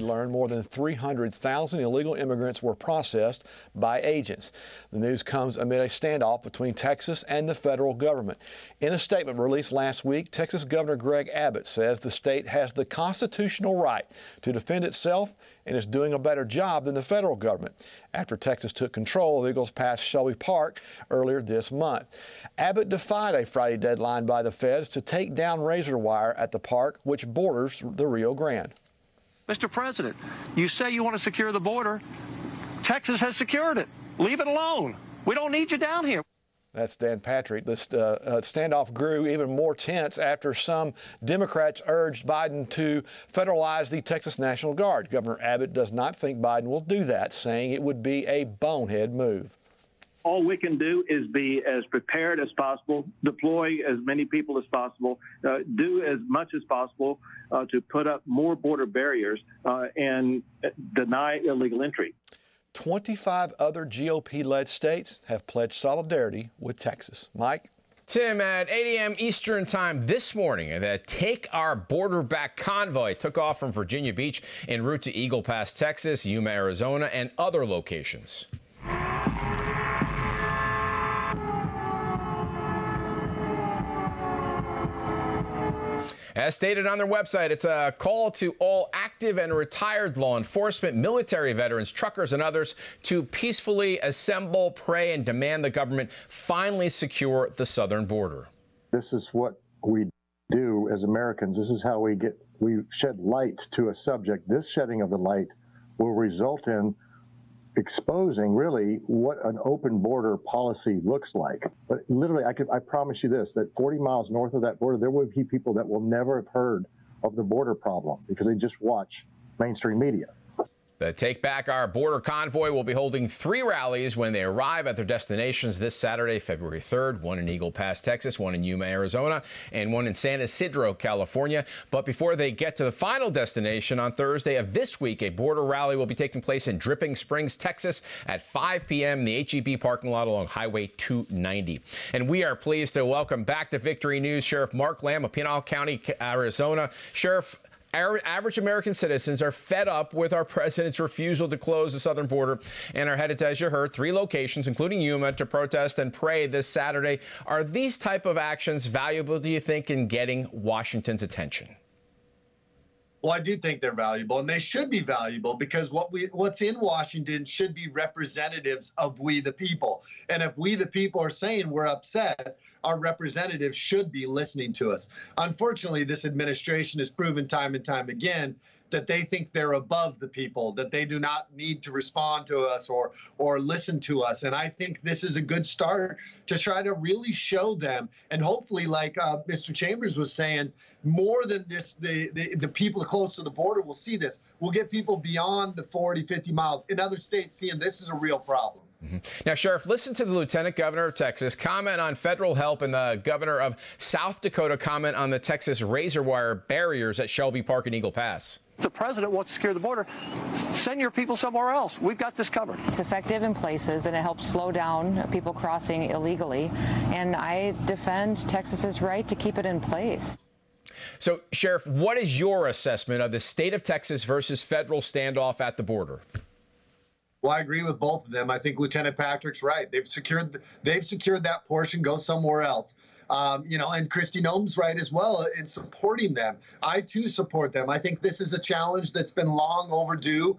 learned more than 300,000 illegal immigrants were processed by agents. The news comes amid a standoff between Texas and the federal government. In a statement released last week, Texas Governor Greg Abbott says the state has the constitutional right to defend itself and is doing a better job than the federal government after Texas took control of Eagles Pass Shelby Park earlier this month. Abbott defied a Friday deadline by the feds to take down razor wire at the park, which borders the Rio Grande. Mr. President, you say you want to secure the border. Texas has secured it. Leave it alone. We don't need you down here. That's Dan Patrick. This standoff grew even more tense after some Democrats urged Biden to federalize the Texas National Guard. Governor Abbott does not think Biden will do that, saying it would be a bonehead move. All we can do is be as prepared as possible, deploy as many people as possible, do as much as possible to put up more border barriers and deny illegal entry. 25 other GOP-led states have pledged solidarity with Texas. Mike? Tim, at 8 a.m. Eastern time this morning, the Take Our Border Back convoy took off from Virginia Beach en route to Eagle Pass, Texas, Yuma, Arizona, and other locations. As stated on their website, it's a call to all active and retired law enforcement, military veterans, truckers, and others to peacefully assemble, pray, and demand the government finally secure the southern border. This is what we do as Americans. This is how we shed light to a subject. This shedding of the light will result in exposing really what an open border policy looks like. But literally, I promise you this, that 40 miles north of that border, there will be people that will never have heard of the border problem because they just watch mainstream media. The Take Back Our Border convoy will be holding 3 rallies when they arrive at their destinations this Saturday, February 3rd, one in Eagle Pass, Texas, one in Yuma, Arizona, and one in San Isidro, California. But before they get to the final destination on Thursday of this week, a border rally will be taking place in Dripping Springs, Texas at 5 p.m. in the HEB parking lot along Highway 290. And we are pleased to welcome back to Victory News Sheriff Mark Lamb of Pinal County, Arizona. Sheriff, our average American citizens are fed up with our president's refusal to close the southern border and are headed to, as you heard, 3 locations, including Yuma, to protest and pray this Saturday. Are these type of actions valuable, do you think, in getting Washington's attention? Well, I do think they're valuable, and they should be valuable because what's in Washington should be representatives of we the people. And if we the people are saying we're upset, our representatives should be listening to us. Unfortunately, this administration has proven time and time again that they think they're above the people, that they do not need to respond to us or listen to us. And I think this is a good start to try to really show them. And hopefully, like Mr. Chambers was saying, more than this, the people close to the border will see this. We'll get people beyond the 40, 50 miles in other states seeing this is a real problem. Now, Sheriff, listen to the Lieutenant Governor of Texas comment on federal help and the Governor of South Dakota comment on the Texas razor wire barriers at Shelby Park and Eagle Pass. If the president wants to secure the border, send your people somewhere else. We've got this covered. It's effective in places, and it helps slow down people crossing illegally. And I defend Texas's right to keep it in place. So, Sheriff, what is your assessment of the state of Texas versus federal standoff at the border? Well, I agree with both of them. I think Lieutenant Patrick's right. They've secured that portion. Go somewhere else. And Kristi Noem's right as well in supporting them. I, too, support them. I think this is a challenge that's been long overdue.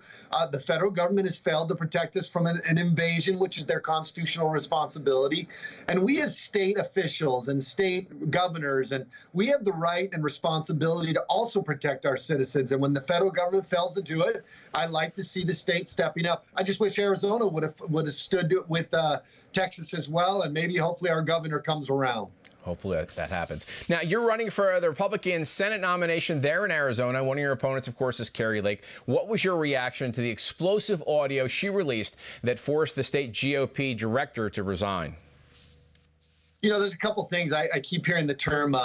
The federal government has failed to protect us from an invasion, which is their constitutional responsibility. And we as state officials and state governors, and we have the right and responsibility to also protect our citizens. And when the federal government fails to do it, I like to see the state stepping up. I just wish Arizona would have stood with Texas as well, and maybe hopefully our governor comes around. Hopefully that happens. Now, you're running for the Republican Senate nomination there in Arizona. One of your opponents, of course, is Kari Lake. What was your reaction to the explosive audio she released that forced the state GOP director to resign? You know, there's a couple things. I keep hearing the term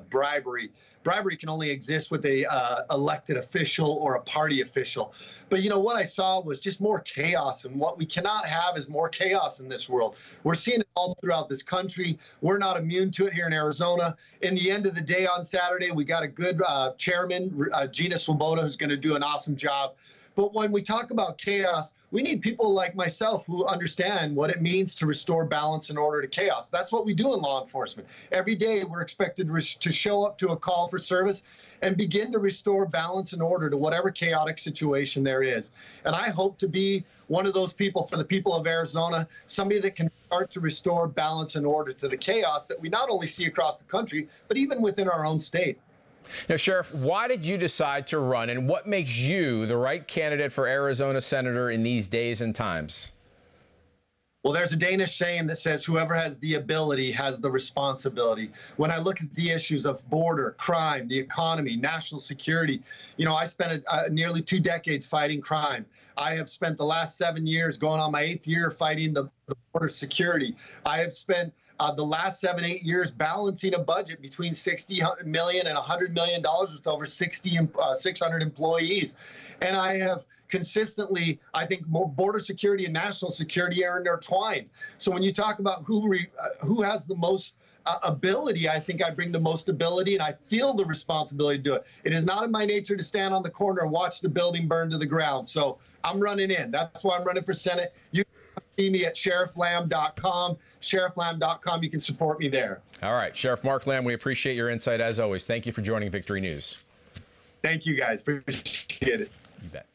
bribery. Bribery can only exist with a elected official or a party official. But, you know, what I saw was just more chaos. And what we cannot have is more chaos in this world. We're seeing it all throughout this country. We're not immune to it here in Arizona. In the end of the day on Saturday, we got a good chairman, Gina Swoboda, who's going to do an awesome job. But when we talk about chaos, we need people like myself who understand what it means to restore balance and order to chaos. That's what we do in law enforcement. Every day we're expected to show up to a call for service and begin to restore balance and order to whatever chaotic situation there is. And I hope to be one of those people for the people of Arizona, somebody that can start to restore balance and order to the chaos that we not only see across the country, but even within our own state. Now, Sheriff, why did you decide to run, and what makes you the right candidate for Arizona Senator in these days and times? Well, there's a Danish saying that says whoever has the ability has the responsibility. When I look at the issues of border, crime, the economy, national security, you know, I spent nearly 2 decades fighting crime. I have spent the last 7 years, going on my 8th year, fighting the border security. I have spent the last 7-8 years balancing a budget between $60 million and $100 million with over 600 employees. And I have consistently, I think, border security and national security are intertwined. So when you talk about who has the most ability, I think I bring the most ability, and I feel the responsibility to do it. It is not in my nature to stand on the corner and watch the building burn to the ground. So I'm running in. That's why I'm running for Senate. You can see me at sherifflamb.com. Sherifflamb.com. You can support me there. All right. Sheriff Mark Lamb, we appreciate your insight as always. Thank you for joining Victory News. Thank you, guys. Appreciate it. You bet.